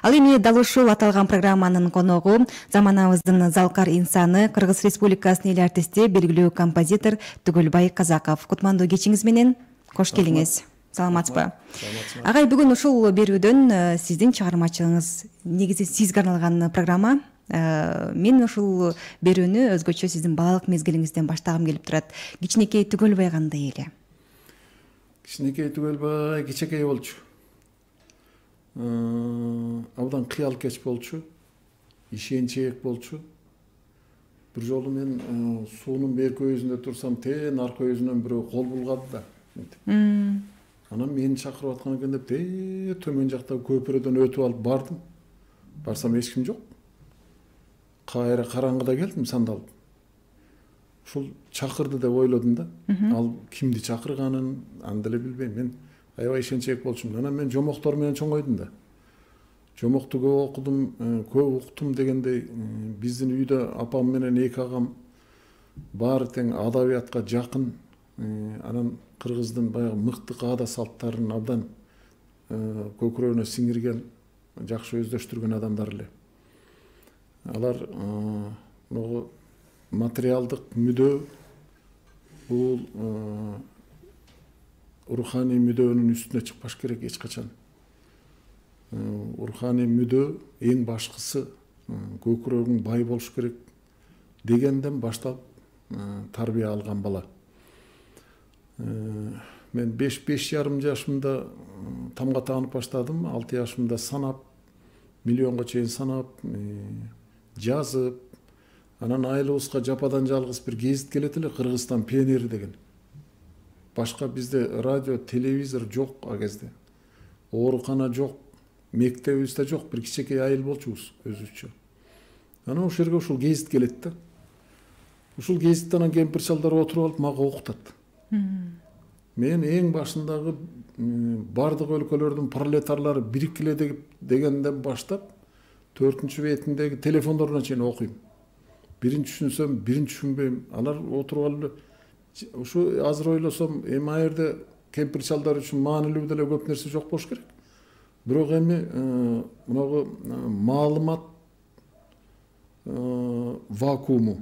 Ал эми дал ушул аталган программанын коногу заманыбыздын залкар инсаны Кыргыз Республикасынын эл артисти, белгилүү композитор Түгөлбай Казаков. Кутмандуу кечиңиз менен кош келиңиз. Саламатсызбы? Агай, бүгүн ушул берүүдөн сиздин чыгармачылыгыңыз, негизи сизге арналган программа. Мен ушул берүүнү өзгөчө сиздин балалык мезгилиңизден баштагым келип турат. Кичинекей Түгөлбай кандай эле? Кичинекей Түгөлбай кичинекей болчу. Абдан кыял кеч болчу. Ишенчээк болчу. Бир жолу мен суунун берки өзүндө турсам, тен арка өзүнөн бирөө кол булгады да. Анан мени чакырып аткан экен деп, төмөн жакта көпүрөдөн өтүп алып бардым. Барсам эч ким жок. Кайра караңгыда келдим сандалып. Ушул чакырды деп ойлодум да. Ал кимди чакырганын анда эле билбейм. Мен аябай ишенчээк болчумун. Анан мен жомоктор менен чоңойдум да. Жомокту көп окудум, көп уктум дегендей, биздин үйдө апам менен эки агам баары тең адабиятка жакын. Анан кыргыздын баягы мыкты каада салттарын абдан көкүрөгүнө сиңирген, жакшы өздөштүргөн адамдар эле. Алар могу материалдык мүдөө, бул руханий мүдөөнүн үстүнө чыкпаш керек эч качан. Руханий мүдөө эң башкысы көкүрөгүң бай болуш керек дегенден баштап тарбия алган бала. Мен 5,5 жашымда тамга таанып баштадым. 6 жашымда санап, миллионго чейин санап, жазып, анан айылыбызга жападан жалгыз бир гезит келет эле, Кыргызстан пионери деген. Башка бизде радио, телевизор жок а кезде. Оорукана жок, мектебибизде жок, бир кичинекей айыл болчубуз өзүбүзчө. Анан ошол жерге ушул гезит келет да. Ушул гезиттен анан кемпир чалдар отуруп алып мага окутат. Мен эң башындагы бардык өлкөлөрдүн пролетарлары бириккиле дегенден баштап 4-чү бетиндеги телефондоруна чейин окуйм. Биринчи түшүнсөм, биринчи түшүнбөйм. Алар отуруп алып ушу азыр ойлосом, эми ал жерде кемпир чалдар үчүн маанилүү деле көп нерсе жок болуш керек. Бирок эми мынагы маалымат вакууму.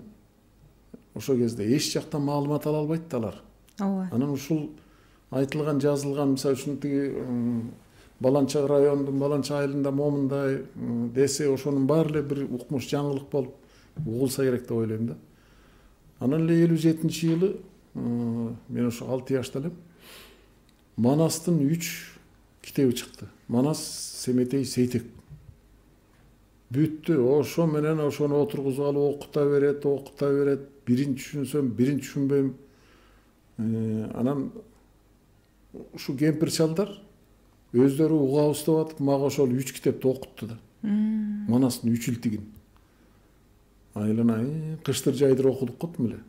Ошол кезде эч жактан маалымат ала албайт да алар. Анан ушул айтылган, жазылган, мисалы үчүн тиги баланча райондун баланча айылында момундай десе, ошонун баары эле бир укмуш жаңылык болуп угулса керек деп ойлойм да. Анан эле 57-жылы мен ошо 6 жашта элем. Манастын 3 китеби чыкты. Манас Семетей Сейтек. Бүттү. Ошо менен ошону отургузуп алып окута берет. Биринчи түшүнсөм, биринчи түшүнбөйм. Анан ушу кемпир чалдар өздөрү угабыз деп атып, мага ошол 3 китепти окутту да. Манастын 3 илтигин. Айылына кыштыр жайдыр окудук котум эле.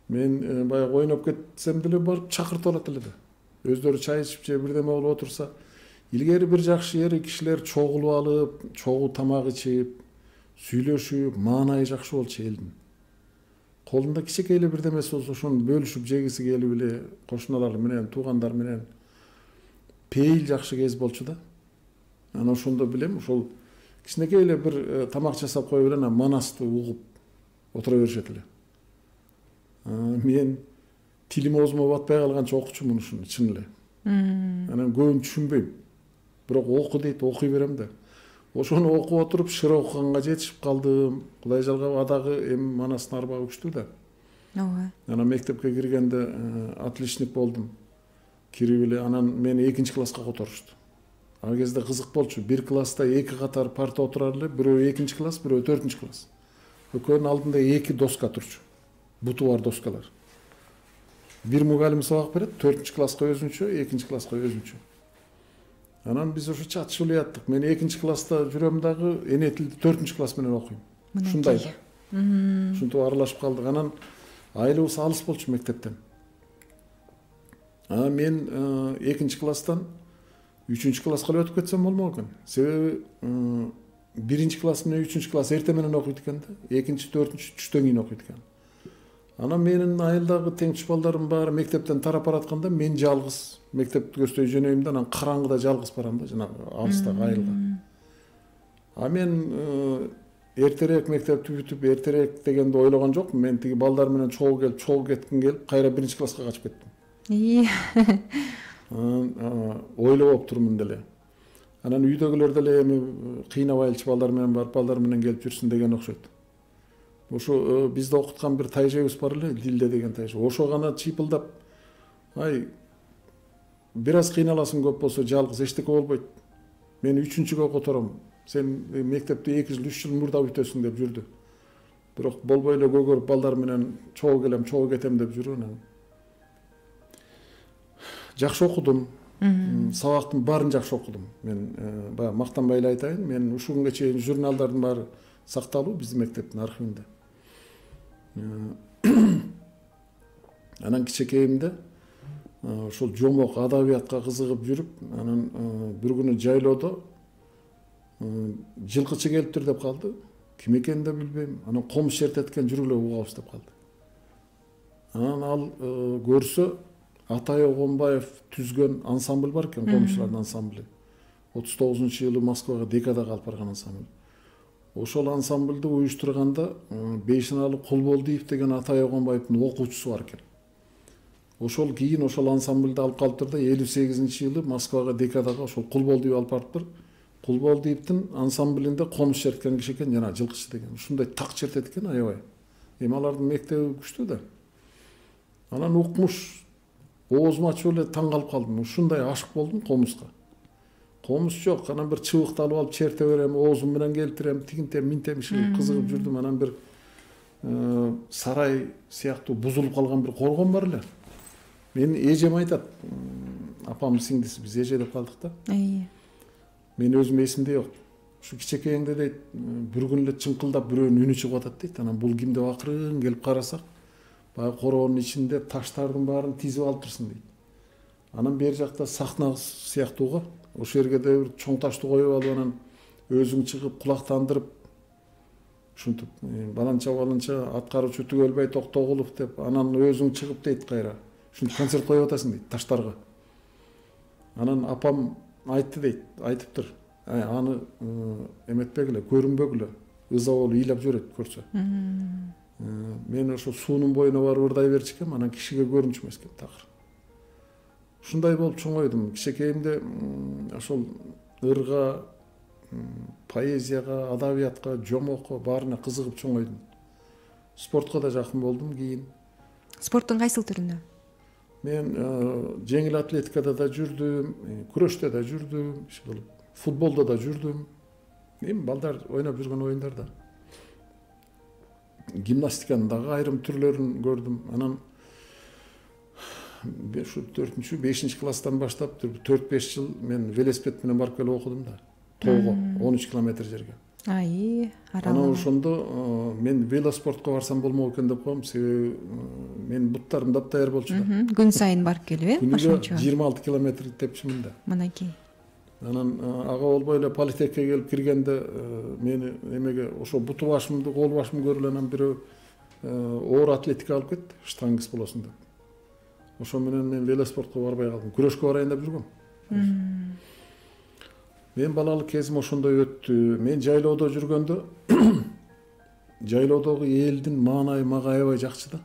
Мен баягы ойноп кетсем деле барып чакыртып алат эле да. Өздөрү чай ичип же бирдеме болуп отурса, илгери бир жакшы ери кишилер чогулуп алып, чогуу тамак ичип, сүйлөшүп, маанайы жакшы болчу элдин. Колунда кичинекей эле бирдемеси болсо ошону бөлүшүп жегиси келип эле кошуналар менен, туугандар менен пейил жакшы кез болчу да. Анан ошондо билем, ошол кичинекей эле бир тамак жасап коюп эле манасты угуп отура беришет эле. Мен тилим оозума батпай калганча окучумун ушуну чын эле. Анан көбүн түшүнбөйм. Бирок оку дейт, окуй берем да. Ошону окуп отуруп шыр окуганга жетишип калдым. Кудай жалгап, адагы эми манастын арбагы күчтүү да. Ооба. Анан мектепке киргенде отличник болдум. Кирип эле анан мени 2-чи класска которушту. Ал кезде кызык болчу. Бир класста 2 катар парта отурар эле, бирөө 2-чи класс, бирөө 4-чи класс. Экөөнүн алдында 2 доска турчу. Буту бар доскалар. Бир мугалим сабак берет, 4-чи класска өзүнчө, 2-чи класска өзүнчө. Анан биз ошо чатышып эле жаттык. Мен 2-чи класста жүрөм дагы, эне тилди 4-чи класс менен окуйм. Ушундай. Ушинтип аралашып калдык. Анан айылыбыз алыс болчу мектептен. Мен 2-чи класстан 3-чү класска эле өтүп кетсем болмок экен. Себеби 1-чи класс менен 3-чү класс эрте менен окуйт экен да. 2-чи, 4-чү түштөн кийин окуйт экен. Анан менин айылдагы теңчү балдарым баары мектептен тарап баратканда мен жалгыз мектепти көздөй жөнөйм да анан караңгыда жалгыз барам да жанагы алыстагы айылга. А мен эртерээк мектепти бүтүп эртерээк дегенди ойлогон жокмун. Мен тиги балдар менен чогуу келип чогуу кетким келип кайра 1-класска качып кеттим. Ойлоп турмун деле. Анан үйдөгүлөр деле эми кыйнабайлычы балдар менен барып балдар менен келип жүрсүн деген окшойт. Ошо бизде окуткан бир тайжебиз бар эле, Дилде деген тайже. Ошо гана чыйпылдап, ай бир аз кыйналасың көп болсо жалгыз эчтеке болбойт. Мен 3-чүгө котором. Сен мектепти 2 жыл 3 жыл мурда бүтөсүң деп жүрдү. Бирок болбой эле көгөрүп балдар менен чогуу келем, чогуу кетем деп жүрүп анан. Жакшы окудум. Сабактын баарын жакшы окудум. Мен баягы мактанбай эле айтайын, мен ушул күнгө чейин журналдардын баары сакталуу биздин мектептин архивинде. Анан кичекейимде ошол жомок адабиятка кызыгып жүрүп, анан бир күнү жайлоодо жылкычы келиптир деп калды. Ким экенин да билбейм. Анан комуз чертеткен жүргүлө угабыз деп калды. Анан ал көрсө Атай Огонбаев түзгөн ансамбль бар экен, комузчулардын ансамблі. 39-жылы Москвага декадага алып барган ансамбль. Ошол ансамбльди уюштурганда Бейшеналы Кулболдиев деген Атай Огонбаевдин окуучусу бар экен. Ошол кийин ошол ансамбльди алып калыптыр да 58-жылы Москвага декадага ошол Кулболдиев алып барыптыр. Кулболдиевдин ансамблинде комуз черткен киши экен, жана жылкычы деген. Ушундай так чертет экен аябай. Эми алардын мектеби күчтүү да. Анан укмуш оозуму ачып эле таң калып калдым. Ушундай ашык болдум комузга. Комуз жок, анан бир чыбыкты алып алып черте берем, оозум менен келтирем, тигинтем, минтем кызыгып жүрдүм. Анан бир сарай сыяктуу бузулуп калган бир коргон бар эле. Менин эжем айтат, апамдын сиңдиси, биз эже деп калдык да. Мен өзүм эсимде жок. Ушу кичекейиңде дейт, бир күн эле чыңкылдап бирөөнүн үнү чыгып атат дейт. Анан бул ким деп акырын келип карасак, баягы коронун ичинде таштардын баарын тизип алыптырсың дейт. Анан бери жакта сахна сыяктууга, ошол жерге да бир чоң ташты коюп алып, анан өзүң чыгып кулактандырып ушинтип баланча аткаруучу Түгөлбай Токтогулов деп, анан өзүң чыгып дейт кайра. Ушинтип концерт коюп атасың дейт таштарга. Анан апам айтты дейт, айтыптыр. Аны эметпегиле, көрүнбөгүлө, ыза болуп ыйлап жиберет көрсө. Мен ошо суунун боюна барып ырдай берчү экем, анан кишиге көрүнчү эмес экен такыр. Ушундай болуп чоңойдум. Кичекейимде ошол ырга, поэзияга, адабиятка, жомокко баарына кызыгып чоңойдум. Спортко да жакын болдум кийин. Спорттун кайсыл түрүндө? Мен жеңил атлетикада да жүрдүм, күрөштө да жүрдүм, футболдо да жүрдүм. Эми балдар ойноп жүргөн оюндарда. Гимнастиканын дагы айрым түрлөрүн көрдүм. Анан ушу 4-5 класстан баштап 4-5 жыл мен велосипед менен барып келип окудум да. Тоого 13 километр жерге. Анан ошондо мен велоспортко барсам болмок экен деп коем, себеби мен буттарым даптаяр болчу да. Күн сайын барып келип, ошончо 26 километр тептимин да. Мынакей. Анан ага болбой эле политехке келип киргенде мени эмеге ошо буту башымды, кол башымды көрүп эле анан бирөө оор атлетика алып кетти, штангист болосуң деп. Ошо менен мен велоспортко барбай калдым. Күрөшкө барайын деп жүргөм. Мен балалык кезим ошондой өттү. Мен жайлоодо жүргөндө жайлоодогу элдин маанайы мага аябай жакчы да.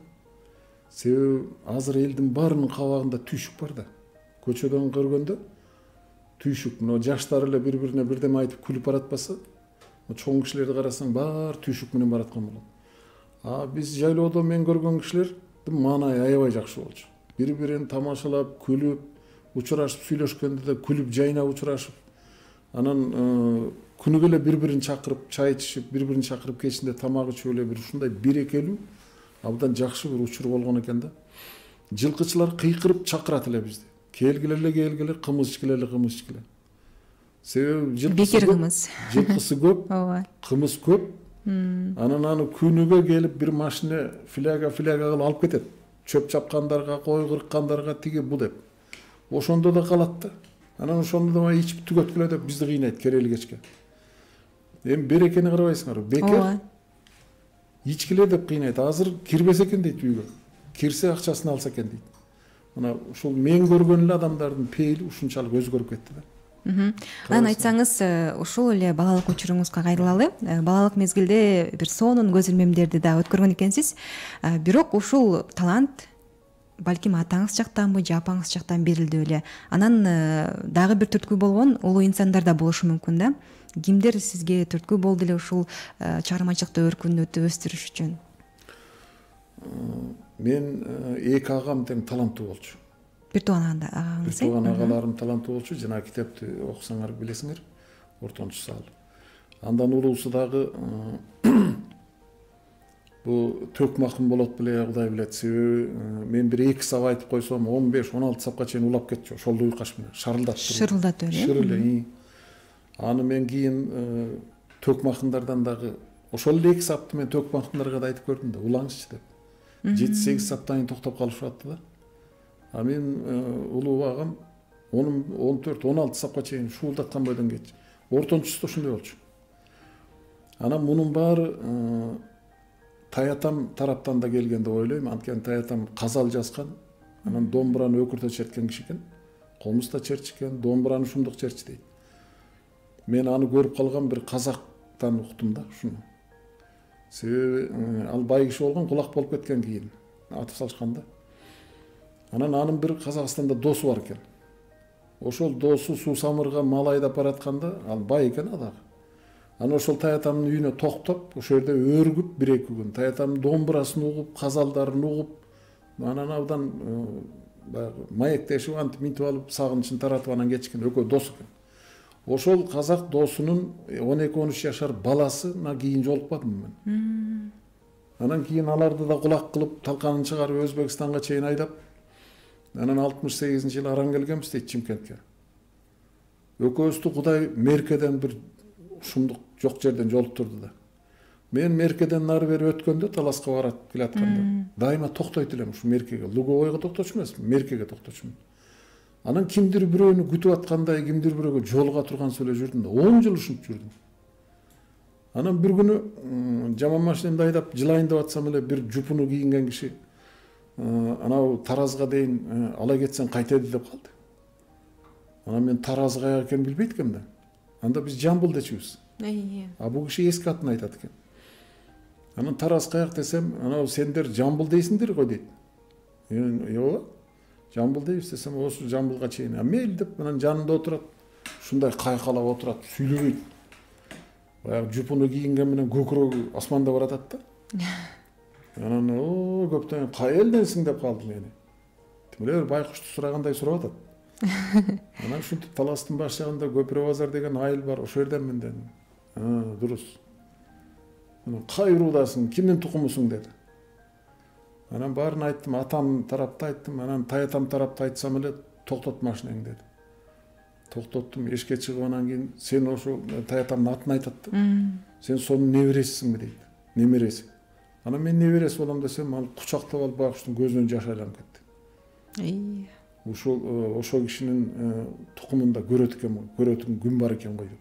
Себеби азыр элдин баарынын кабагында түйшүк бар да. Көчөдөн көргөндө түйшүк, мына жаштар эле бири-бирине бирдеме айтып күлүп баратпаса, чоң кишилерди карасаң баары түйшүк менен бараткан болот. Биз жайлоодо мен көргөн кишилердин маанайы аябай жакшы болчу. Бири-бирин тамашалап, күлүп, учурашып сүйлөшкөндө да күлүп, жайнап учурашып, анан күнүгө эле бири-бирин чакырып, чай ичишип, бири-бирин чакырып кечинде тамак ичип эле бир ушундай берекелүү, абдан жакшы бир учур болгон экен да. Жылкычылар кыйкырып чакырат эле бизди. Келгиле, кымыз ичкиле. Себеби жылкысы көп, кымыз көп. Анан аны күнүгө келип бир машина фляга кылып алып кетет. Чөп чапкандарга, кой кырккандарга тиги бу деп. Ошондо да калат да. Анан ошондо да ичип түгөткүлө деп бизди кыйнайт керели кечке. Эми берекени карабайсыңарбы? Бекер. ичкиле деп кыйнайт. Азыр кирбесе экен дейт үйгө. Кирсе акчасын алса экен дейт. Мына ушул мен көргөн эле адамдардын пейили ушунчалык өзгөрүп кетти да. Анан айтсаңыз, ушул эле балалык учуруңузга кайрылалы. Балалык мезгилде бир сонун көз илмемдерди да өткөргөн экенсиз. Бирок ушул талант балким атаңыз жактанбы же апаңыз жактан берилди беле. Анан дагы бир түрткү болгон улуу инсандар да болушу мүмкүн да. Кимдер сизге түрткү болду эле ушул чыгармачылыкты өркүндөтүп өстүрүш үчүн? Мен эки агам тең таланттуу болчу. Бир тууган агаңыз? Бир тууган агаларым таланттуу болчу. Жана китепти окусаңар билесиңер, ортончусу ал. Андан улуусу дагы бу төкмакым болот беле, Кудай билет. Себеби мен бир 2 сап айтып койсом 15-16 сапка чейин улап кетчү. Ошол уйкаш менен шырылдатып эле. Шырылы. Аны мен кийин төкмакындардан дагы ошол 2 сапты мен төкмакындарга да айтып көрдүм да, улаңызчы деп. 7-8 саптан кийин токтоп калышып да. А мен улуу агам 14-16 сапка чейин шуулдаткан бойдон кетчү. Ортончусу да ушундай болчу. Анан мунун баары таятам тараптан да келген деп ойлойм. Анткени таятам казал жазган. Анан домбураны өкүртө черткен киши экен. Комуз да чертишкен, домбураны ушундук чертчи дейт. Мен аны көрүп калган бир казактан уктум да ушуну. Себеби ал бай киши болгон, кулак болуп кеткен кийин атып салышканда. Анан анын бир Казакстанда досу бар экен. Ошол досу суу самырга мал айдап баратканда, ал бай экен дагы. Анан ошол таятамдын үйүнө токтоп, ошол жерде өргүп 1-2 күн таятамдын домбурасын угуп, казалдарын угуп, анан абдан баягы маектешип антип минтип алып, сагынычын таратып анан кетишкен экөө дос экен. Ошол казак досунун 12-13 жашар баласына кийин жолукпадым мен. Анан кийин аларды да кулак кылып, талканын чыгарып Өзбекстанга чейин айдап, анан 68-жылы аран келгенбиз дейт Чимкентке. Экөөбүздү Кудай Меркеден бир ушундук жок жерден жолуктурду да. Мен Меркеден нары бери өткөндө, Таласка барат келатканда, дайыма токтойт элем ушу Меркеге. Луговойго токточу эмес, Меркеге токточумун. Анан кимдир бирөөнү күтүп аткандай, кимдир бирөөгө жолуга тургансып эле жүрдүм да, 10 жыл ушинтип жүрдүм. Анан бир күнү жаман машинемди айдап жылайын деп атсам эле бир жупуну кийинген киши анау Таразга дейин ала кетсең кайтеді деп калды. Анан мен Тараз каяк экенин билбейт экенмин да. Анда биз Жамбыл дечүбүз. А бул киши эски атын айтат экен. Анан Тараз каяк десем, анау сендер Жамбыл дейсиңдер го дейт. Ооба, Жамбыл дейбиз десем, ошо Жамбылга чейин. А мейли деп анан жанында отурат. Ушундай кайкалап отурат, сүйлөбөйт. Баягы жупуну кийинген менен көкүрөгү асманда баратат да. Анан көптөн кай элденсиң деп калды мени. Тим эле байкушту сурагандай сурап атат. Анан ушинтип Таластын баш жагында Көпүрө базар деген айыл бар, ошол жерденмин дедим. Дурус. Анан кай уруудасың, кимдин тукумусуң деди. Анан баарын айттым, атам тарапты айттым, анан таятам тарапты айтсам эле токтот машинеңди деди. Токтоттум, эшикке чыгып анан кийин сен ошо таятамдын атын айтат да. Сен сонун небересисиңби дейт. Немереси. Анан мен неберес болом десем, ал кучактап алып байкуштун көзүнөн жаш айланып кетти. Ошол кишинин тукумунда көрөтүн күн бар экен го деп.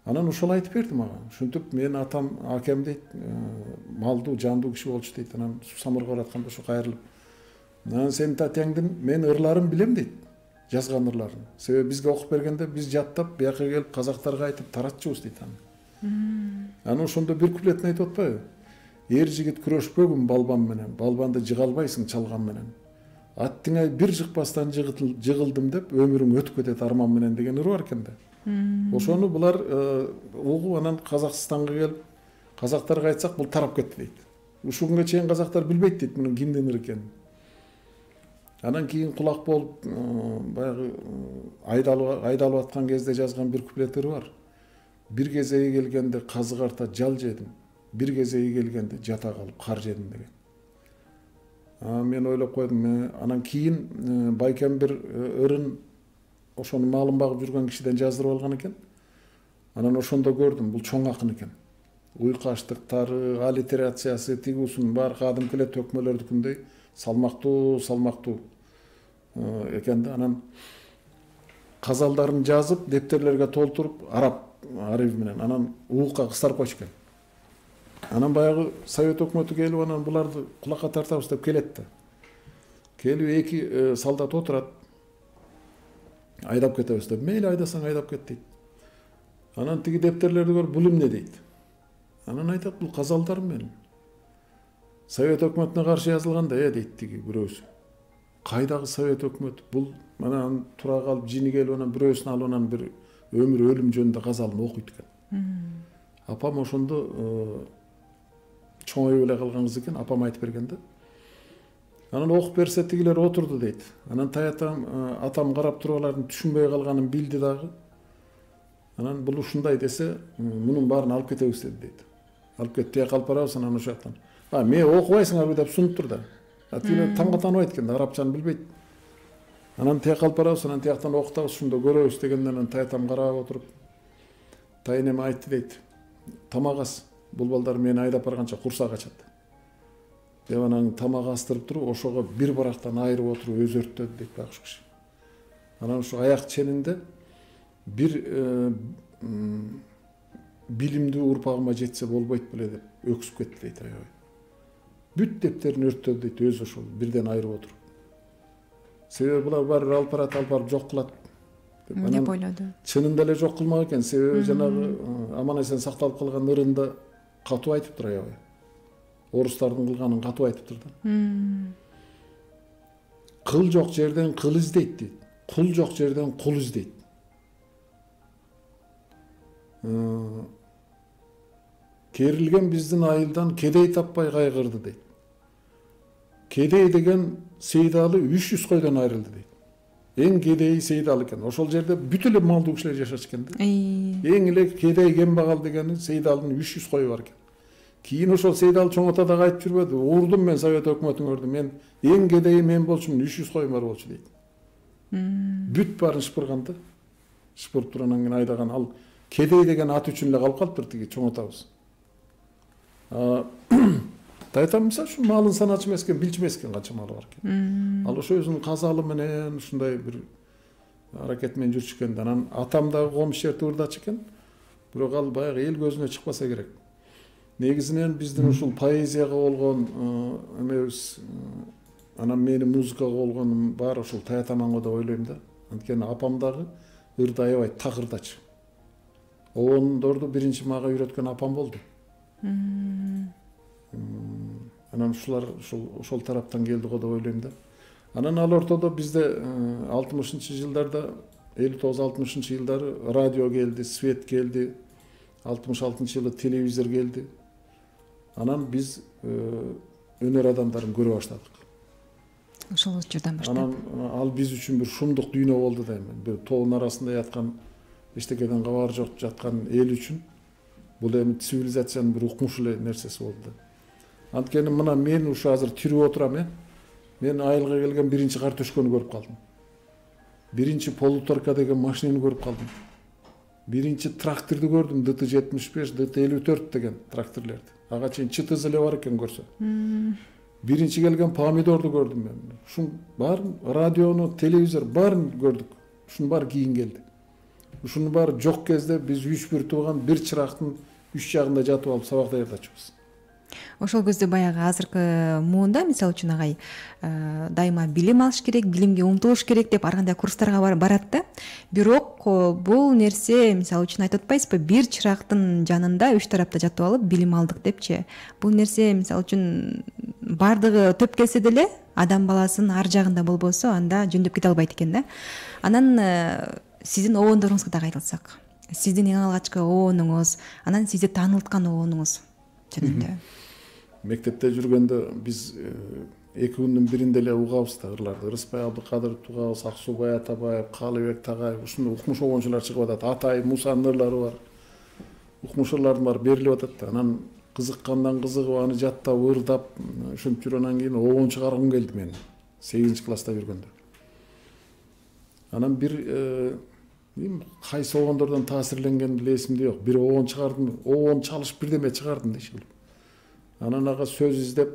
Анан ошол айтып берди мага. Ушинтип мен атам, акем дейт, малдуу, жандуу киши болчу дейт. Анан самырга баратканда ошо кайрылып. Анан сенин татеңдин мен ырларын билем дейт. Жазган ырларын. Себеби бизге окуп бергенде биз жаттап, бияка келип казактарга айтып таратчубуз дейт аны. Анан ошондо бир куплетин айтып атпайбы? Эр жигит күрөшпөгүн балбан менен, балбанды жыга албайсың чалган менен. Аттыңа бир жыкпастан жыгылдым деп, өмүрүң өтүп кетет арман менен деген ыр бар экен да. Ошону булар угуп анан Казакстанга келип, казактарга айтсак бул тарап кетти дейт. Ушул күнгө чейин казактар билбейт дейт мунун кимдин ыры экенин. Анан кийин кулак болуп, баягы айдалып аткан кезде жазган бир куплет ыры бар. Бир кезеги келгенде казык арта жал жедим, бир кезеги келгенде жата калып кар жедим деген. Мен ойлоп койдум, анан кийин байкем бир ырын ошону малын багып жүргөн кишиден жаздырып алган экен. Анан ошондо көрдүм, бул чоң акын экен. Уйкаштыктары, аллитерациясы, тигусунун баары кадимки эле төкмөлөрдүкүндөй салмактуу экен да. Анан казалдарын жазып, дептерлерге толтуруп, араб менен анан уукка кыстар койчу экен. Анан баягы Совет өкмөтү келип анан буларды кулакка тартабыз деп келет да. Келип эки солдат отурат. Айдап кетебиз деп. Мейли айдасаң айдап кет дейт. Анан тиги дептерлерди көрүп бул эмне дейт. Анан айтат бул казалдарым менин. Совет өкмөтүнө каршы жазылган да, дейт тиги бирөөсү. Кайдагы Совет өкмөтү? Бул анан тура калып жини келип анан бирөөсүн алып анан бир өмүр өлүм жөнүндө казалын окуйт экен. Апам ошондо чоңоюп эле калган кыз экен, апам айтып берген да. Анан окуп берсе тигилер отурду дейт. Анан атам карап туруп алардын түшүнбөй калганын билди дагы. Анан бул ушундай десе, мунун баарын алып кетебиз дейт. Алып кетип тияка алып барабыз, анан ошол жактан. Мен окубайсыңарбы деп сунуптур да. Тигилер таңга тааныбайт экен да, арабчаны билбейт. Анан тияка алып барабыз, анан тияктан окутабыз, ушундо көрөбүз дегенден анан таятам карап отуруп, тайнеме айтты дейт. Тамак ас, бул балдар мени айдап барганча курсак ачат. Деп анан тамак астырып туруп, ошого бир барактан айырып отуруп өзөрттөдү дейт багыш киши. Анан ушу аяк ченинде бир билимдүү урпагыма жетсе болбойт беле деп өксүп кетти дейт аябай. Бүт дептерин өрттөдү дейт өзү ошол бирден айырып отуруп. Себеби булар баары алып барып жок кылат деп ойлоду. Чынында эле жок кылмак экен, себеби жанагы аман эсен сакталып калган ырында катуу айтыптыр аябай. Орустардын кылганын катуу айтыптыр да. Кыл жок жерден кыл издейт дейт. Кул жок жерден кул издейт. Керилген биздин айылдан кедей таппай кайгырды дейт. Кедей деген Сейдалы 300 койдон айрылды дейт. Эң кедейи Сейдалы экен. Ошол жерде бүт эле малдуу кишилер жашаш экен да. Эң эле кедей кембагал дегени Сейдалдын 300 кою бар экен. Кийин ошол Сейдалы чоңото да кайтып жүрбөдү. Урдум мен Совет өкмөтүн көрдүм. Мен эң кедейи мен болчумун, 300 коюм бар болчу дейт. Бүт баарын шыпырган да. Шыпырып туруп анан айдаган. Ал кедей деген ат үчүн эле калып калыптыр тиги чоңотабыз. Тайтам мисалы үчүн малын саначу эмес экен, билчү эмес экен канча малы бар экен. Ал ошо өзүнүн казалы менен ушундай бир аракет менен жүрчү экен. Анан атам дагы комуш жерде ырдачы экен. Бирок ал баягы эл көзүнө чыкпаса керек. Негизинен биздин ушул поэзияга болгон эмебиз, анан менин музыкага болгонум баары ушул Таятаманга деп ойлойм да. Анткени апам дагы ырды аябай так ырдачы. Оондорду биринчи мага үйрөткөн апам болду. Анан ушулар ошол тараптан келди го деп ойлойм да. Анан ал ортодо бизде 60-жылдарда 59-60 жылдары радио келди, свет келди. 66-жылы телевизор келди. Анан биз өнөр адамдарын көрө баштадык. Ошол жерден баштап. Анан ал биз үчүн бир шумдук дүйнө болду дейм. Бир тоонун арасында яткан, эчтекеден кабары жок жаткан эл үчүн бул эми цивилизациянын бир укмуш эле нерсеси болду. Анткени мына мен ушу азыр тирүү отурам, мен айылга келген биринчи картөшкөнү көрүп калдым. Биринчи полуторка деген машинени көрүп калдым. Биринчи тракторду көрдүм, ДТ-75, ДТ-54 деген тракторлорду. Ага чейин ЧТЗ эле бар экен көрсө. Биринчи келген помидорду көрдүм мен. Ушун баарын, радиону, телевизор баарын көрдүк. Ушунун баары кийин келди. Ушунун баары жок кезде биз 3-1 тууган бир чырактын 3 жагында жатып алып сабак даярдачубуз. Ошол кезде баягы азыркы муунда мисалы үчүн агай дайыма билим алыш керек, билимге умтулуш керек деп ар кандай курстарга барат да. Бирок бул нерсе мисалы үчүн айтып атпайсызбы, бир чырактын жанында 3 тарапта жатып алып билим алдык депчи. Бул нерсе мисалы үчүн бардыгы төп келсе деле адам баласынын ар жагында болбосо анда жөндөп кете албайт экен да. Анан сиздин обондоруңузга дагы айтылсак. Сиздин эң алгачкы обонуңуз, анан сизди таанылткан обонуңуз жөнүндө. Мектепте жүргөндө биз 2 күндүн биринде эле угабыз да ырларды. Ырыспай Абдыкадыров тугабыз, Аксубай Атабаев, Калыбек Тагаев, ушундай укмуш обончулар чыгып атат. Атай Мусанын ырлары бар. Укмуш ырлардын баары берилип атат да. Анан кызыккандан кызыгып аны жаттап, ырдап, ушинтип жүргөндөн кийин обон чыгаргым келди мен 8-класста жүргөндө. Анан бир кайсы обондордон таасирленгеним эсимде жок. Бир обон чыгардым, обон чалышып бирдеме чыгардым дейши. Анан ага сөз издеп,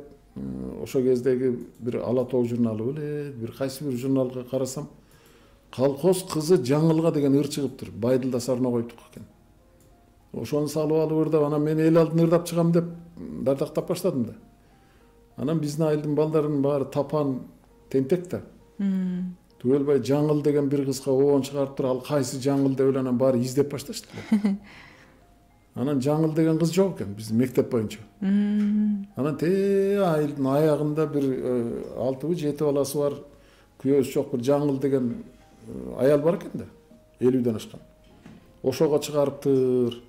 ошо кездеги бир Ала Тоо журналы беле, бир кайсы бир журналга карасам, колхоз кызы жаңылга деген ыр чыгыптыр. Байдылда Сарногой тук экен. Ошону салып алып ырдап, анан мен эл алдына ырдап чыгам деп дардактап баштадым да. Анан биздин айылдын балдарынын баары тапан, тентек да. Түгөлбай Жаңыл деген бир кызга оон чыгарып туруп, ал кайсы Жаңыл деп эле анан баары издеп башташты. Анан Жаңыл деген кыз жок экен биздин мектеп боюнча. Анан айылдын аягында бир 6-7 баласы бар, күйөөсү жок бир Жаңыл деген аял бар экен да, 50ден ашкан. Ошого чыгарыптыр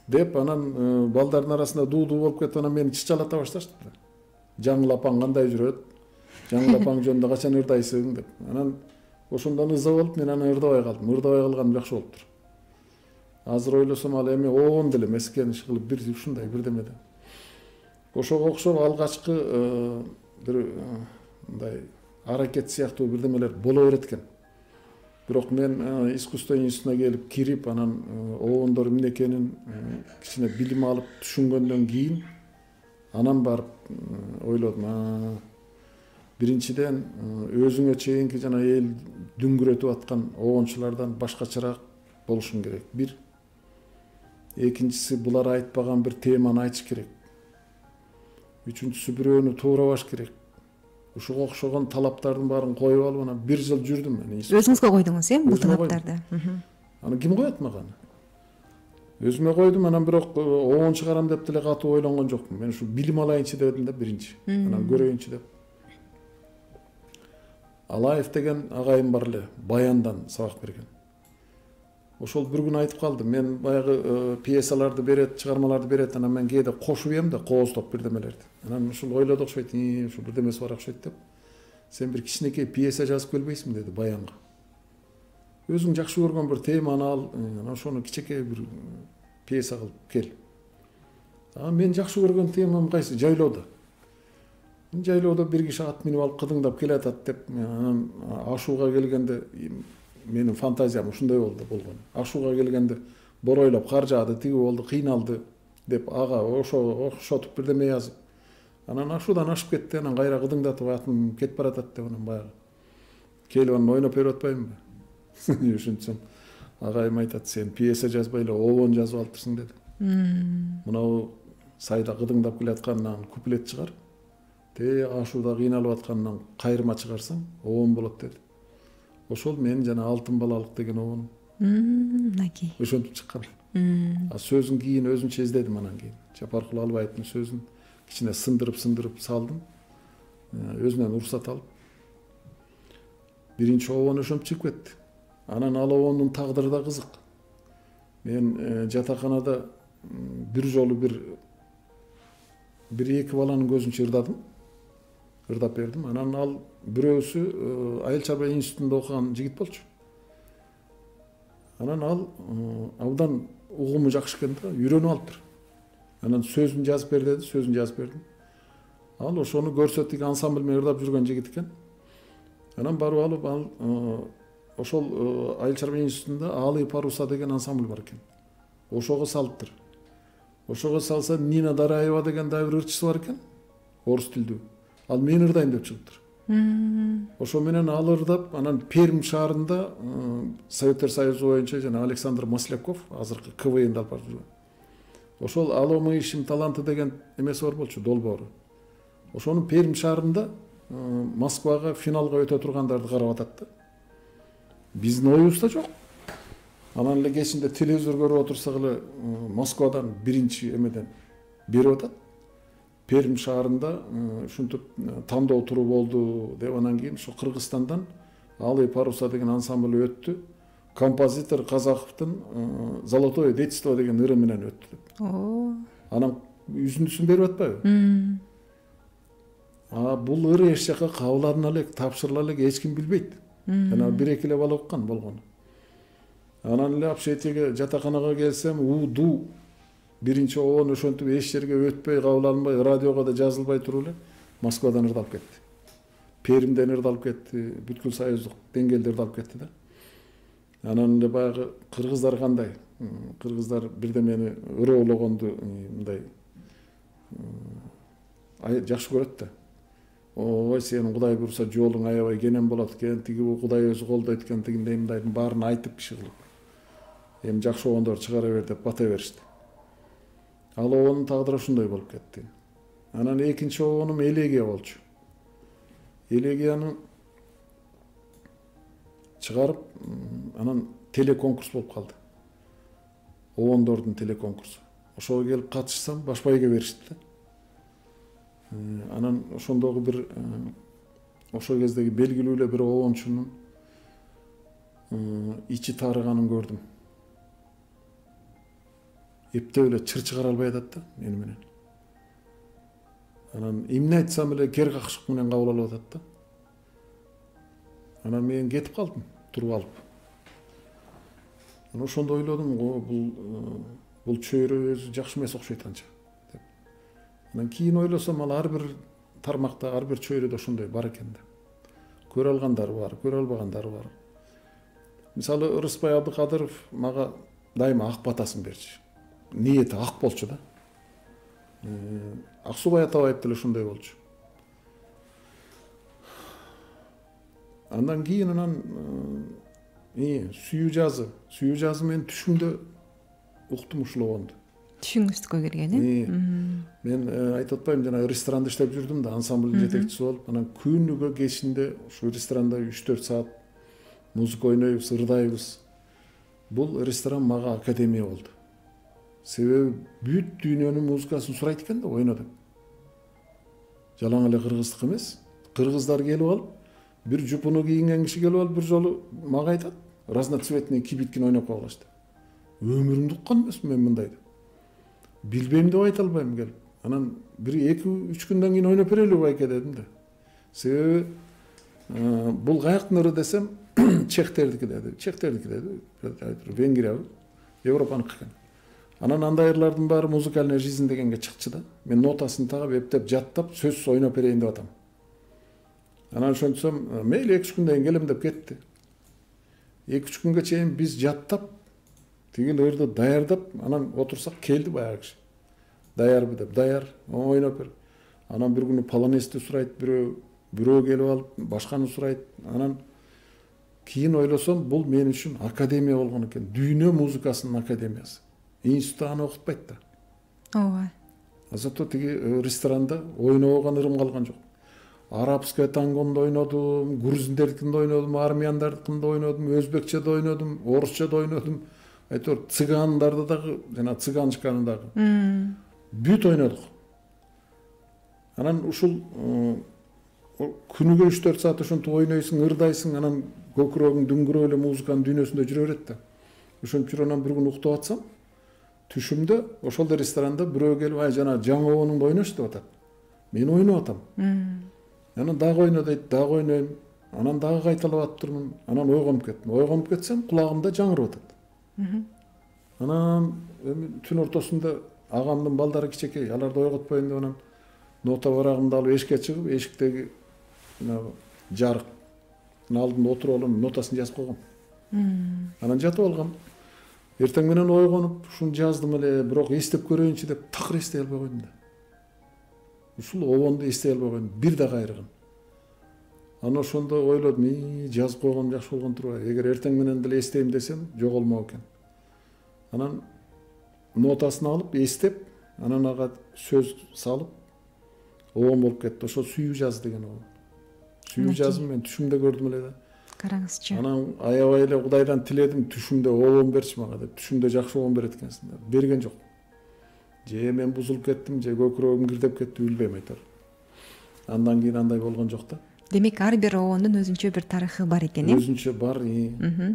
деп анан балдардын арасында дуу болуп кетип, анан мени чычалата башташты. Жаңыл апаң кандай жүрөт? Жаңыл апаң жөнүндө качан ырдайсың деп. Анан ошондон ыза болуп мен анан ырдабай калдым. Ырдабай калганым жакшы болуптур. Азыр ойлосом ал эми оон деле мескениш кылып бир ушундай бирдеме да. Ошого окшоп алгачкы бир мындай аракет сыяктуу бирдемелер боло берет экен. Бирок мен искусство институтуна келип кирип, анан оондор эмне экенин кичине билим алып түшүнгөндөн кийин анан барып ойлодум. Биринчиден өзүңө чейинки жана эл дүңгүрөтүп аткан оончулардан башкачараак болушуң керек. Бир. Экинчиси, булар айтпаган бир теманы айтыш керек. Үчүнчүсү, бирөөнү туурабаш керек. Ушуга окшогон талаптардын баарын коюп алып, анан 1 жыл жүрдүм мен. Өзүңүзгө койдуңуз, бул талаптарды? Аны ким коет мага? Өзүмө койдум, анан бирок оон чыгарам деп деле катуу ойлонгон жокмун. Мен ушу билим алайынчы дедим да биринчи. Анан көрөйүнчү деп. Алаев деген агайым бар эле, Баяндан сабак берген. Ошол бир күн айтып калды. Мен баягы пьесаларды берет, чыгармаларды берет, анан мен кээде кошуп ем да, кооздоп бирдемелерди. Анан ушул ойлоду окшойт, ушу бирдемеси бар окшойт деп. Сен бир кичинекей пьеса жазып келбейсиңби деди Баянга. Өзүң жакшы көргөн бир теманы ал, анан ошону кичинекей бир пьеса кылып кел. Мен жакшы көргөн темам кайсы? Жайлоодо. Жайлоодо бир киши ат минип алып кыдыңдап келатат деп, анан ашууга келгенде менин фантазиям ушундай болгон. Ашууга келгенде боройлоп кар жаады, тиги болду, кыйналды деп ага окшотуп бирдеме жазып. Анан ашуудан ашып кетти, анан кайра кыдыңдатып атым кетип баратат деп анан баягы келип анан ойноп берип атпаймынбы? Ушинтсем агайым айтат, сен пьеса жазбай эле оон жазып алыптырсың деди. Мынау сайда кыдыңдап келаткандан куплет чыгар. Ашууда кыйналып аткандан кайрма чыгарсаң оон болот деди. Ошол мен жана Алтын балалык деген оонум. Мынакей. Ошентип чыккан. Сөзүн кийин өзүнчө издедим анан кийин. Жапаркул Албаевдин сөзүн кичине сындырып салдым. Өзүнөн уруксат алып. Биринчи оон ошентип чыгып кетти. Анан ал оонун тагдыры да кызык. Мен жатаканада бир жолу бир эки баланын көзүнчө ырдап бердим. Анан ал бирөөсү айыл чарба институтунда окуган жигит болчу. Анан ал абдан угуму жакшы экен да, үйрөнүп алыптыр. Анан сөзүн жазып бер деди, сөзүн жазып бердим. Ал ошону көрсөтүп ансамбль менен ырдап жүргөн жигит экен. Анан барып алып ал ошол айыл чарба институтунда Алый паруса деген ансамбль бар экен. Ошого салыптыр. Ошого салса Нина Дараева деген да бир ырчысы бар экен, орус тилдүү. Ал мен ырдайм деп чыгыптыр. Ошо менен ал ырдап, анан Пермь шаарында Советтер Союзу боюнча жана Александр Масляков, азыркы КВН'де алып барып жүргөн. Ошол Алло мы ищем таланты деген эмеси бар болчу, долбоору. Ошонун Пермь шаарында Москвага финалга өтө тургандарды карап атат да. Биздин оюбузда жок. Анан эле кечинде телевизор көрүп отурсак эле Москвадан биринчи эмеден берип атат. Пермь шаарында ушинтип тандоо туру болду деп, анан кийин ошо Кыргызстандан Алый паруса деген ансамбль өттү. Композитор Казаковдун Золотое детство деген ыры менен өттү деп. Анан үзүндүсүн берип атпайбы? Бул ыры эч жака кабыл элек, тапшырыла элек, эч ким билбейт. Жана бир эки эле бала уккан болгону. Анан эле апшетиге жатаканага келсем, уду биринчи оон ошентип эч жерге өтпөй, кабыл алынбай, радиого да жазылбай туруп эле Москвадан ырдалып кетти. Пермден ырдалып кетти, бүткүл союздук деңгээлде ырдалып кетти да. Анан эле баягы кыргыздар кандай? Кыргыздар бирдемени ыроологонду мындай жакшы көрөт да. Ой, сенин Кудай буйруса жолуң аябай кенен болот экен, тиги Кудай өзү колдойт экен, тигиндей мындайдын баарын айтып киши кылып. Эми жакшы оондор чыгара бер деп бата беришти. Ал обондун тагдыры ушундай болуп кетти. Анан экинчи обонум элегия болчу. Элегияны чыгарып, анан телеконкурс болуп калды. Обондордун телеконкурсу. Ошого келип катышсам, башбайга беришти. Анан ошондогу бир ошол кездеги белгилүү эле бир обончунун ичи таарыганын көрдүм. Эптеп эле чыр чыгара албай атат да мени менен. Анан эмне айтсам эле кер какшык менен кабыл алып атат да. Анан мен кетип калдым, туруп алып. Анан ошондо ойлодум, бул чөйрө өзү жакшы эмес окшойт анча деп. Анан кийин ойлосом, ал ар бир тармакта, ар бир чөйрөдө ошондой бар экен да. Көрө алгандары бар, көрө албагандары бар. Мисалы, Ырысбай Абдыкадыров мага дайыма ак батасын берчү. Ниети ак болчу да. Аксубай Атабаев деле ошондой болчу. Андан кийин сүйүү жазы мен түшүмдө уктум ушул обонду. Түшүңүздүккө келген, Мен айтып атпайм, жана ресторанда иштеп жүрдүм да, ансамбль жетекчиси болуп, анан күнүгө кечинде ушу ресторанда 3-4 саат музыка ойнойбуз, ырдайбыз. Бул ресторан мага академия болду. Себеби бүт дүйнөнүн музыкасын сурайт экен да, ойно деп. Жалаң эле кыргыздык эмес. Кыргыздар келип алып, бир жупуну кийинген киши келип алып, бир жолу мага айтат, разноцветный кибиткини ойноп койгулашты. Өмүрүмдү уккан эмесмин мен мындайды. Билбейм деп айта албайм келип. Анан бир 2-3 күндөн кийин ойноп берели байке дедим да. Себеби бул каяктын ыры десем, чехтердики деди. Чехтердики деди. Венгрия, Европаныкы экен. Анан андай ырлардын баары музыкальная жизнь дегенге чыкчы да. Мен нотасын тагып, эптеп жаттап, сөзсүз ойноп берейин деп атам. Анан ошентсем, мейли 2-3 күндөн кийин келем деп кетти. 2-3 күнгө чейин биз жаттап, тигил ырды даярдап, анан отурсак келди баягы киши. Даярбы деп, даяр, ойноп бер. Анан бир күнү полонезди сурайт, бирөө келип алып, башканы сурайт. Анан кийин ойлосом, бул мен үчүн академия болгон экен. Дүйнө музыкасынын академиясы. Институтта аны окутпайт да. Ооба. Зато тиги ресторанда ойнобогон ырым калган жок. Арабская тангондо ойнодум, грузиндердикинде ойнодум, армяндардыкында ойнодум, өзбекчеде ойнодум, орусчада ойнодум. Айтор цыгандарды дагы, жана цыганчканы дагы. Бүт ойнодук. Анан ушул күнүгө 3-4 саат ошентип ойнойсуң, ырдайсың, анан көкүрөгүң дүңгүрөп эле музыканын дүйнөсүндө жүрө берет да. Ошентип жүрүп анан бир күн уктап атсам, түшүмдө ошол ресторанда бирөө келип, ай жана жаңы обонуңду ойношу деп атат. Мен ойноп атам. Анан дагы ойно дейт, дагы ойнойм. Анан дагы кайталап атыптырмын. Анан ойгонуп кеттим. Ойгонуп кетсем, кулагымда жаңырып атат. Анан түн ортосунда агамдын балдары кичекей, аларды ойготпоюн деп анан нота барагымды алып эшикке чыгып, эшиктеги жарыктын алдында отуруп алып нотасын жазып койгом. Анан жатып алгам. Эртең менен ойгонуп, ушуну жаздым эле, бирок эстеп көрөйүнчү деп такыр эстей албай койдум да. Ушул обонду эстей албай койдум, бир да кайрыгын. Анан ошондо ойлодум, жазып койгон жакшы болгон турбайбы? Эгер эртең менен деле эстейм десем, жоголмок экен. Анан нотасын алып, эстеп, анан ага сөз салып, обон болуп кетти. Ошо сүйүү жазы деген обон. Сүйүү жазын мен түшүмдө көрдүм эле да. Караңызчы. Анан аябай эле Кудайдан тиледим, түшүмдө обон берчи мага деп. Түшүмдө жакшы обон берет экенсиң деп. Берген жок. Же мен бузулуп кеттим, же көкүрөгүм кирдеп кетти, билбейм айтор. Андан кийин андай болгон жок да. Демек ар бир обондун өзүнчө бир тарыхы бар экен, Өзүнчө бар.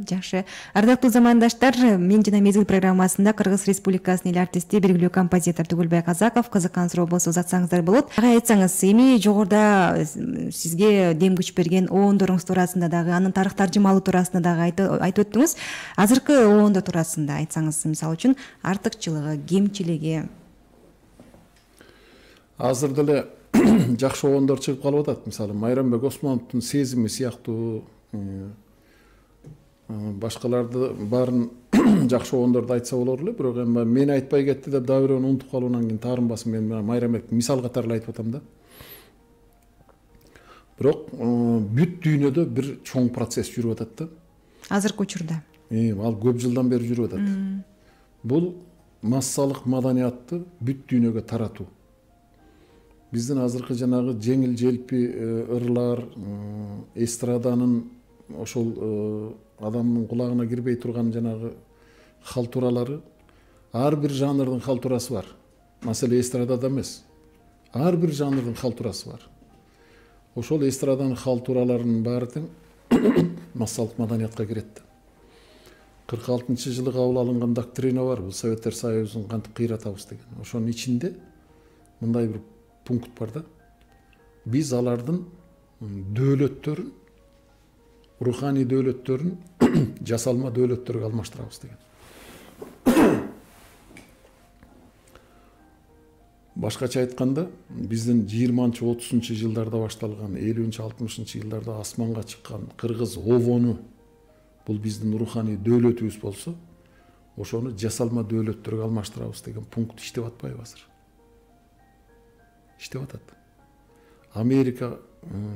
Жакшы. Ардактуу замандаштар, мен жана Мезгил программасында Кыргыз Республикасынын эл артисти, белгилүү композитор Түгүлбай Казаков кызыккан суроо болсо узатсаңыздар болот. Ага айтсаңыз, эми жогоруда сизге дем күч берген обондоруңуз туурасында дагы, анын тарых таржымалуу туурасында дагы айтып өттүңүз. Азыркы обондо туурасында айтсаңыз, мисалы үчүн артыкчылыгы, кемчилиги. Азыр деле жакшы обондор чыгып калып атат. Мисалы, Майрамбек Осмоновдун Сезими сыяктуу, башкаларды баарын жакшы обондорду айтса болор эле, бирок эми мени айтпай кетти деп дагы бирөөнү унутуп калуунан кийин таарынбасын, мен Майрамбекти мисал катары эле айтып атам да. Бирок бүт дүйнөдө бир чоң процесс жүрүп атат да. Азыркы учурда. Ал көп жылдан бери жүрүп атат. Бул массалык маданиятты бүт дүйнөгө таратуу. Биздин азыркы жанагы жеңил желпи ырлар, эстраданын ошол адамдын кулагына кирбей турган жанагы халтуралары, ар бир жанрдын халтурасы бар. Маселе эстрадада эмес. Ар бир жанрдын халтурасы бар. Ошол эстраданын халтураларынын баары тең массалык маданиятка кирет. 46-жылы кабыл алынган доктрина бар, бул Советтер Союзун кантип кыйратабыз деген. Ошонун ичинде мындай бир пункт бар да. Биз алардын дөөлөттөрүн, руханий дөөлөттөрүн жасалма дөөлөттөргө алмаштырабыз деген. Башкача айтканда, биздин 20-30 жылдарда башталган, 50-60 жылдарда асманга чыккан кыргыз овону, бул биздин руханий дөөлөтүбүз болсо, ошону жасалма дөөлөттөргө алмаштырабыз деген пункт иштеп атпайбы азыр? Иштеп атат. Америка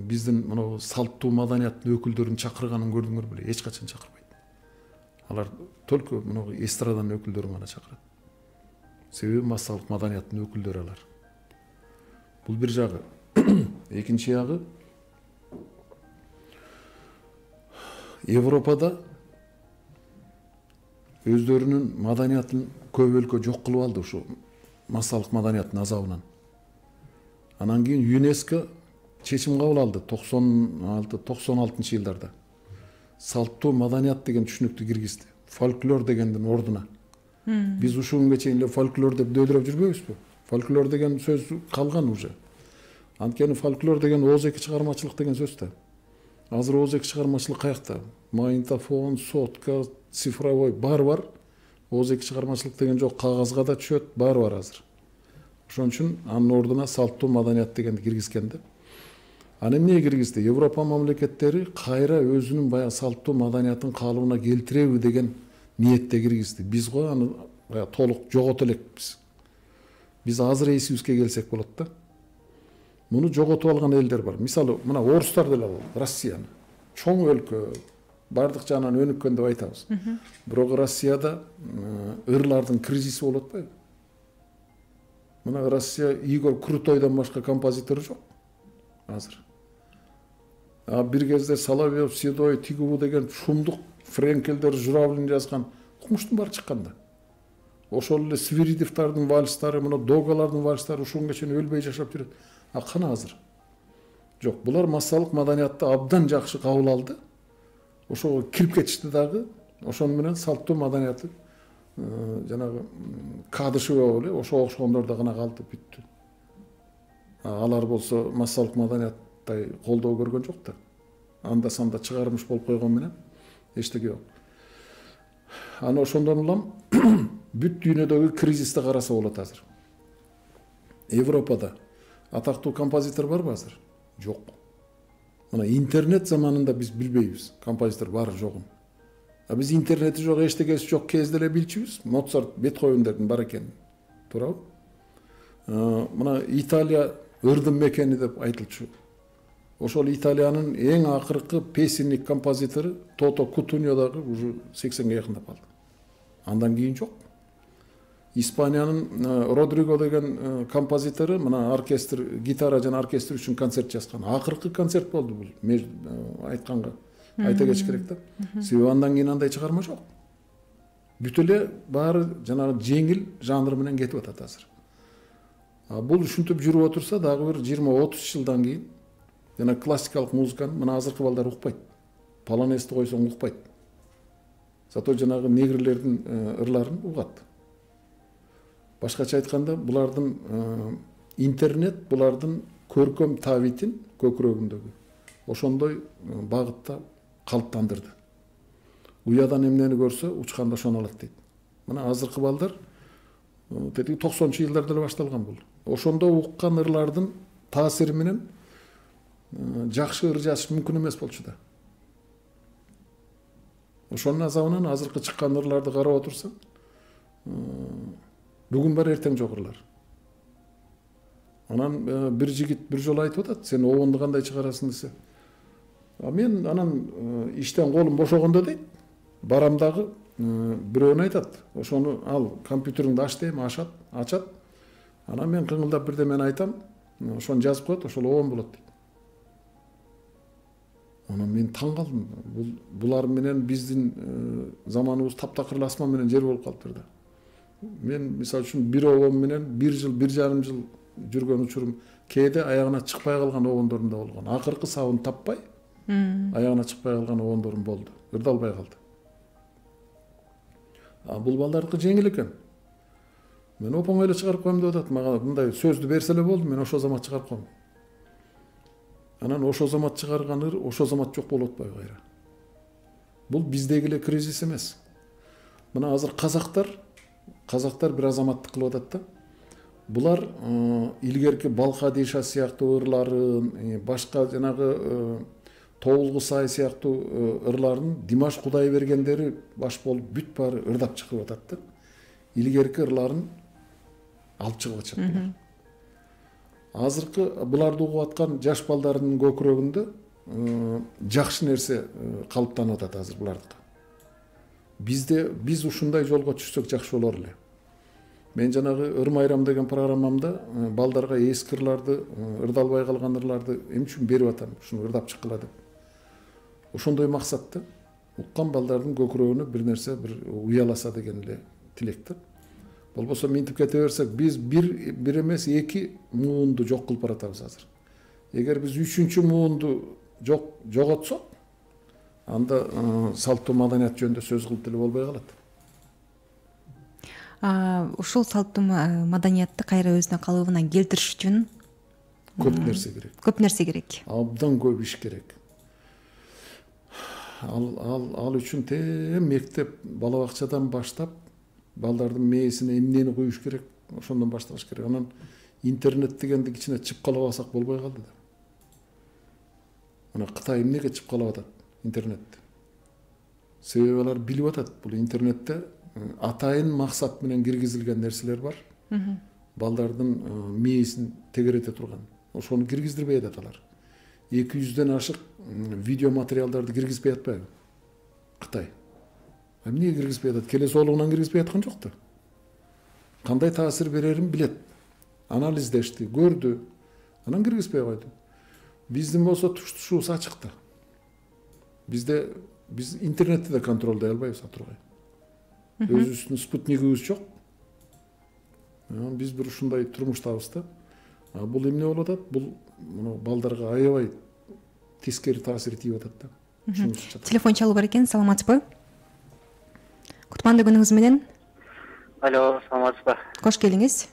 биздин мына салттуу маданияттын өкүлдөрүн чакырганын көрдүңөр беле? Эч качан чакырбайт. Алар только мына эстраданын өкүлдөрүн гана чакырат. Себеби массалык маданияттын өкүлдөрү алар. Бул бир жагы. Экинчи жагы, Европада өздөрүнүн маданиятын көп өлкө жок кылып алды ушу массалык маданияттын азабынан. Анан кийин ЮНЕСКО чечим кабыл алды 96-96 жылдарда. Салттуу маданият деген түшүнүктү киргизди. Фольклор дегендин ордуна. Биз ушул күнгө чейин эле фольклор деп дөйдөрөп жүрбөйбүзбү? Фольклор деген сөз калган уже. Анткени фольклор деген ооз-эки чыгармачылык деген сөз да. Азыр ооз-эки чыгармачылык каякта? Магнитофон, сотка, цифровой бар. Ооз-эки чыгармачылык деген жок, кагазга да түшөт, бар азыр. Ошон үчүн анын ордуна салттуу маданият дегенди киргизген да. Аны эмне киргизди? Европа мамлекеттери кайра өзүнүн баягы салттуу маданиятын калыбына келтиреби деген ниетте киргизди. Биз го аны толук жогото элекпиз. Биз азыр эсибизге келсек болот да. Муну жоготуп алган элдер бар. Мисалы, мына орустар деле ал, Россияны. Чоң өлкө, бардык жагынан өнүккөн деп айтабыз. Бирок Россияда ырлардын кризиси болуп атпайбы? Мына Россия Игорь Крутойдон башка композитор жок азыр. Бир кезде Соловьев, Седой, Тигубу деген шумдук Френкелдер, Журавлин жазган кумуштун баары чыкканда. Ошол эле Свиридовдардын вальстары, мына Догалардын вальстары ушул күнгө чейин өлбөй жашап жүрөт. Кана азыр? Жок, булар массалык маданиятты абдан жакшы кабыл алды. Ошого кирип кетишти дагы. Ошон менен салттуу маданиятты жанагы Кадышева эле ошого окшогондор да гана калды, бүттү. Алар болсо массалык маданияттай колдоо көргөн жок да. Анда санда чыгармыш болуп койгон менен эчтеке жок. Аны ошондон улам бүт дүйнөдөгү кризисти караса болот азыр. Европада атактуу композитор барбы азыр? Жок. Мына интернет заманында биз билбейбиз композитор бар жогун. Биз интернети жок, эчтекеси жок кезде эле билчүбүз. Моцарт, Бетховендердин бар экенин. Туурабы? Мына Италия ырдын мекени деп айтылчу. Ошол Италиянын эң акыркы песенник композитору Тото Кутуньо дагы уже 80-ге жакындап калды. Андан кийин жок. Испаниянын Родриго деген композитору мына оркестр, гитара жана оркестр үчүн концерт жазган. Акыркы концерт болду бул. Айтканга айта кетиш керек да. Себеби андан кийин андай чыгарма жок. Бүт эле баары жанагы жеңил жанр менен кетип атат азыр. Бул ушинтип жүрүп отурса дагы бир 20-30 жылдан кийин жана классикалык музыканы мына азыркы балдар укпайт. Полонезди койсоң укпайт. Зато жанагы негрлердин ырларын угат. Башкача айтканда, булардын интернет булардын көркөм табитин көкүрөгүндөгү ошондой багытта калыптандырды. Уядан эмнени көрсө, учканда ошону алат дейт. Мына азыркы балдар 90-жылдарда эле башталган бул. Ошондо уккан ырлардын таасири менен жакшы ыр жазыш мүмкүн эмес болчу да. Ошонун азабынан азыркы чыккан ырларды карап отурсаң, бүгүн бар, эртең жок ырлар. Анан бир жигит бир жолу айтып атат, сен обонду кандай чыгарасың десе. Мен анан иштен колум бошогондо дейт, барам дагы бирөөнү айтат, ошону ал компьютериңди ач дейм, ачат. Анан мен кыңылдап бирдемени айтам, ошону жазып коет, ошол обон болот дейт. Анан мен таң калдым. Булар менен биздин заманыбыз таптакыр асман менен жер болуп калыптыр да. Мен мисалы үчүн бир обон менен 1 жыл, 1,5 жыл жүргөн учурум, кээде аягына чыкпай калган обондорум да болгон. Акыркы сабын таппай, аягына чыкпай калган обондорум болду. Ырдалбай калды. Бул балдардыкы жеңил экен. Мен опоң эле чыгарып коем деп атат. Мага мындай сөздү берсе эле болду, мен ошо замат чыгарып коем. Анан ошо замат чыгарган ыр, ошо замат жок болуп атпайбы кайра. Бул биздеги эле кризис эмес. Мына азыр казактар бир азаматтык кылып атат да. Булар илгерки Балкадиша сыяктуу ырларын, башка жанагы Тобулгу Сай сыяктуу ырларын Димаш Кудайбергендери баш болуп бүт баары ырдап чыгып атат да. Илгерки ырларын алып чыгып атышат. Азыркы буларды угуп аткан жаш балдардын көкүрөгүндө жакшы нерсе калыптанып атат азыр булардыкы. Биз ушундай жолго түшсөк жакшы болор эле. Мен жанагы Ыр майрам деген программамда балдарга эски ырларды, ырдалбай калган ырларды эмне үчүн берип атам, ушуну ырдап чыккыла деп. Ошондой максатта уккан балдардын көкүрөгүнө бир нерсе бир уяласа деген эле тилек да. Болбосо минтип кете берсек, биз бир эмес 2 муунду жок кылып баратабыз азыр. Эгер биз 3-чү муунду жоготсок, анда салттуу маданият жөнүндө сөз кылып деле болбой калат. Ушул салттуу маданиятты кайра өзүнө калыбына келтириш үчүн көп нерсе керек. Көп нерсе керек. Абдан көп иш керек. Ал үчүн мектеп, бала бакчадан баштап балдардын мээсине эмнени коюш керек, ошондон башталыш керек. Анан интернет дегенди кичине чыпкалап алсак болбой калды да. Мына Кытай эмнеге чыпкалап атат интернетти? Себеби алар билип атат, бул интернетте атайын максат менен киргизилген нерселер бар. Балдардын мээсин тегерете турган. Ошону киргиздирбей атат алар. 200ден ашык видео материалдарды киргизбей атпайбы Кытай? Эмнеге киргизбей атат? Келеси олугунан киргизбей аткан жок да. Кандай таасир берерин билет. Анализдешти, көрдү. Анан киргизбей койду. Биздин болсо туш-тушубуз ачык да. Биз интернетти да контролдой албайбыз атургай. Өзүбүздүн спутнигибиз жок. Биз бир ушундай турмуштабыз да. Бул эмне болуп атат? Бул балдарга аябай тескери таасир тийип атат да. Телефон чалуу бар экен, саламатсызбы? Кутмандуу күнүңүз менен. Алло, саламатсызбы? Кош келиңиз.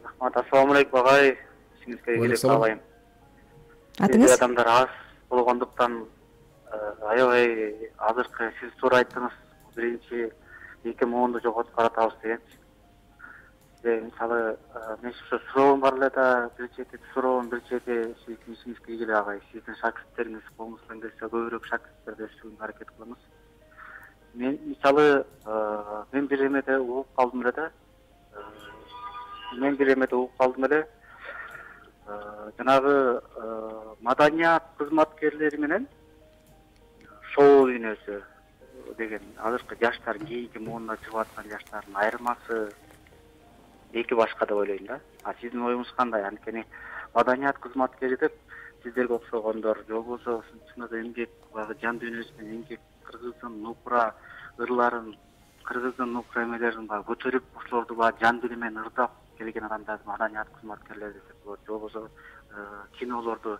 Рахмат, ассаламу алейкум агай. Сиңизге келип калайын. Атыңыз? Адамдар аз болгондуктан аябай азыркы сиз туура айттыңыз. Биринчи 2 муунду жоготуп баратабыз дегенчи. Мисалы, мен суроом бар эле да, бир чети суроом, бир чети сиздин ишиңизге келип агай. Сиздин шакирттериңиз колуңуздан келсе көбүрөөк шакирттер өсүүгө аракет кылабыз. Мен мисалы, мен бир эмеде угуп калдым эле. Жанагы маданият кызматкерлери менен шоу дүйнөсү деген азыркы жаштар, кийинки муунда чыгып аткан жаштардын айырмасы эки башка деп ойлойм да. Сиздин оюңуз кандай? Анткени маданият кызматкери деп сиздерге окшогондор, же болбосо чынында эмгек, жан дүйнөсү менен эмгек, кыргыздын нукура ырларын, кыргыздын нукура эмелерин көтөрүп, ошолорду жан дили менен ырдап келген адамдар маданият кызматкерлери десек болот. Же болбосо кинолорду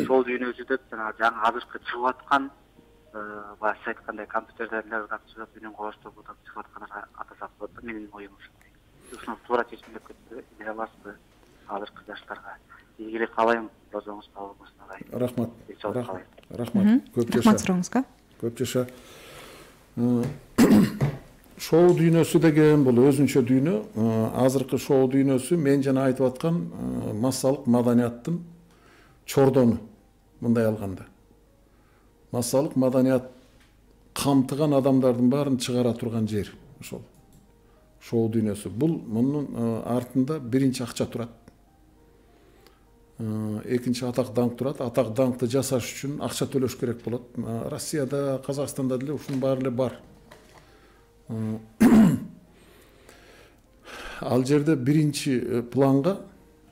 шоу дүйнөсү деп жаңы азыркы чыгып аткан сиз айткандай компьютерден ырдап чыгып, менен коштоп чыгып аткандарга атасак болот. Менин оюм ушундай. Ушуну туура чечимдеп бере аласызбы азыркы жаштарга? Ийгилик каалайм, розоңуз кабыл болсун агай. Рахмат. Рахмат. Көп жаша. Рахмат сурооңузга. Көп жаша. Шоу дүйнөсү деген бул өзүнчө дүйнө. Азыркы шоу дүйнөсү мен жана айтып аткан массалык маданияттын чордону. Мындай алганда. Массалык маданият камтыган адамдардын баарын чыгара турган жер ошол. Шоу дүйнөсү. Бул мунун артында биринчи акча турат. Экинчи атак даңк турат. Атак даңкты жасаш үчүн акча төлөш керек болот. Россияда, Казакстанда деле ушунун баары эле бар. Ал жерде биринчи планга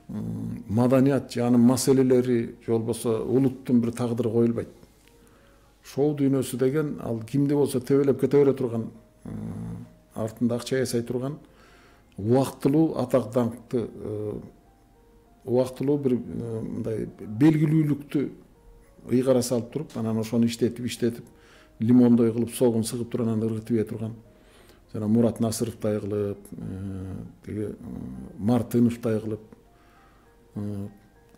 маданият жана маселелери же болбосо улуттун бир тагдыры коюлбайт. Шоу дүйнөсү деген ал кимди болсо тебелеп кете бере турган, артында акча ясай турган, убактылуу атак даңкты, убактылуу бир мындай белгилүүлүктү ыйгара салып туруп, анан ошону иштетип, лимондой кылып, согун сыгып туруп, анан ыргытып ие турган. Жана Мурат Насыровдай кылып, Мартыновдай кылып,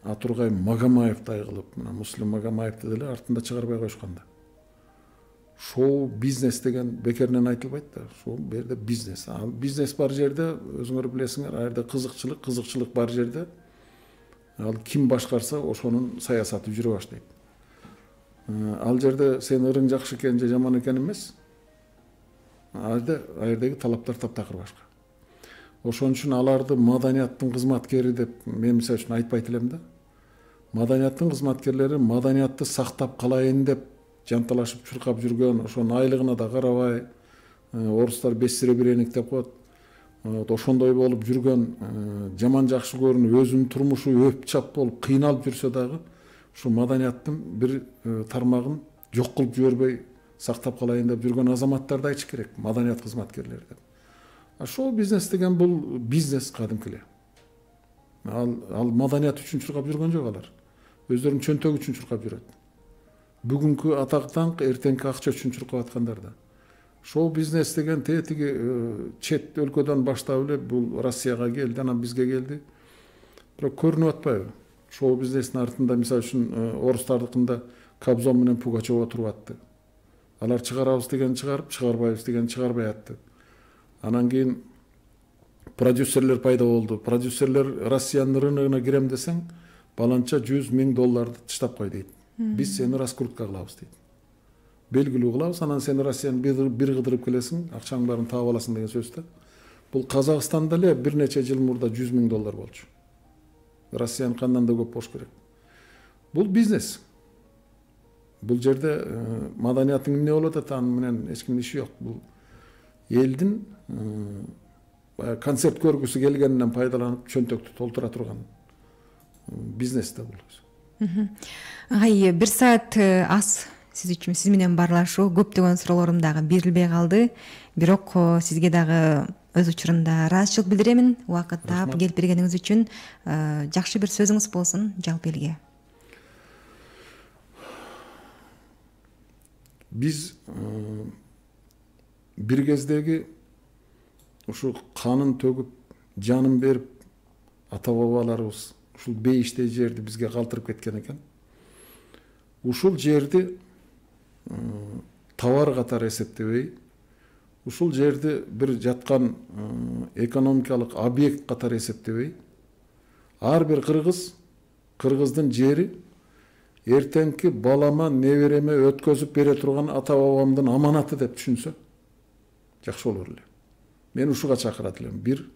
Атургай Магомаевдай кылып, мына Муслим Магомаевди деле артында чыгарбай коюшкан да. Шоу бизнес деген бекеринен айтылбайт да. Шоу бу жерде бизнес. Ал бизнес бар жерде өзүңөр билесиңер, ал жерде кызыкчылык бар жерде ал ким башкарса ошонун саясаты жүрө баштайт. Ал жерде сен ырың жакшы экен же жаман экен эмес. Ал жердеги талаптар таптакыр башка. Ошон үчүн аларды маданияттын кызматкери деп мен мисалы үчүн айтпайт элем да. Маданияттын кызматкерлери маданиятты сактап калайын деп жанталашып чуркап жүргөн, ошонун айлыгына да карабай, орустар 5 сире биреник деп коет. Ошондой болуп жүргөн, жаман жакшы көрүнүп, өзүнүн турмушу өп-чап болуп, кыйналып жүрсө дагы, ушу маданияттын бир тармагын жок кылып жибербей сактап калайын деп жүргөн азаматтарды айтыш керек, маданият кызматкерлери деп. Шоу бизнес деген бул бизнес кадимки эле. Ал маданият үчүн чуркап жүргөн жок алар. Өздөрүнүн чөнтөгү үчүн чуркап жүрөт. Бүгүнкү атак даңк, эртеңки акча үчүн чуркап аткандар да. Шоу бизнес деген тетиги чет өлкөдөн баштап эле бул Россияга келди, анан бизге келди. Бирок көрүнүп атпайбы? Шоу бизнестин артында мисалы үчүн орустардыкында Кобзон менен Пугачева туруп атты. Алар чыгарабыз деген чыгарып, чыгарбайбыз деген чыгарбай атты. Анан кийин продюсерлер пайда болду. Продюсерлер Россиянын рыногуна кирем десең, баланча $100,000 таштап кой дейт. Биз сени раскрутка кылабыз дейт. Белгилүү кылабыз, анан сени Россияны бир кыдырып келесиң, акчаңдын баарын таап аласың деген сөз да. Бул Казакстанда эле бир нече жыл мурда $100,000 болчу. Россиянын кандан да көп болуш керек. Бул бизнес. Бул жерде маданияттын эмне болот ата, аны менен эч кимдин иши жок. Бул элдин концерт көргүсү келгенинен пайдаланып чөнтөктү толтура турган бизнес да бул. Ай, 1 саат аз сиз үчүн, сиз менен баарлашуу көптөгөн суроолорум дагы берилбей калды. Бирок сизге дагы өз учурунда ыраазычылык билдиремин. Убакыт таап келип бергениңиз үчүн жакшы бир сөзүңүз болсун жалпы элге. Биз бир кездеги ушу канын төгүп, жанын берип, ата бабаларыбыз ушул бейиштей жерди бизге калтырып кеткен экен. Ушул жерди товар катары эсептебей, ушул жерди бир жаткан экономикалык объект катары эсептебей, ар бир кыргыздын жери эртеңки балама, небереме өткөзүп бере турган ата бабамдын аманаты деп түшүнсө жакшы болор эле. Мен ушуга чакырат элем. Бир.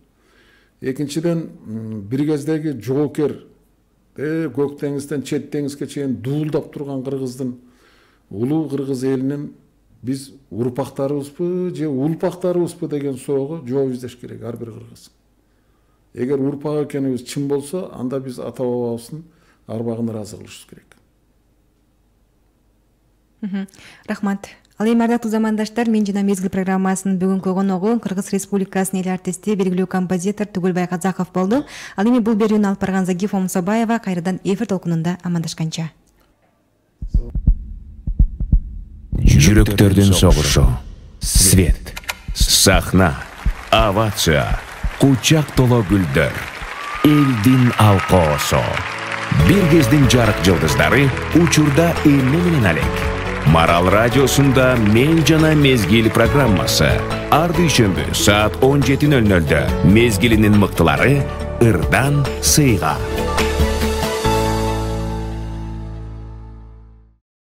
Экинчиден, бир кездеги жоокер, көк деңизден чет деңизге чейин дуулдап турган кыргыздын, улуу кыргыз элинин биз урпактарыбызбы же улпактарыбызбы деген соого жооп издеш керек ар бир кыргыз. Эгер урпак экенибиз чын болсо, анда биз ата бабабыздын арбагын ыраазы кылышыбыз керек. Рахмат. Ал эми ардактуу замандаштар, мен жана Мезгил программасынын бүгүнкү коногу Кыргыз Республикасынын эл артисти, белгилүү композитор Түгүлбай Казаков болду. Ал эми бул берүүнү алып барган Загифа Мусабаева кайрадан эфир толкунунда амандашканча. Жүрөктөрдүн согушу, свет, сахна, овация, кучак толо гүлдөр, элдин алкоосу. Бир кездин жарык жылдыздары учурда эмне менен алек. Марал радиосунда Мен жана Мезгил программасы. Ар дүйшөмбү саат 17:00 Мезгилинин мыктылары ырдан сыйга.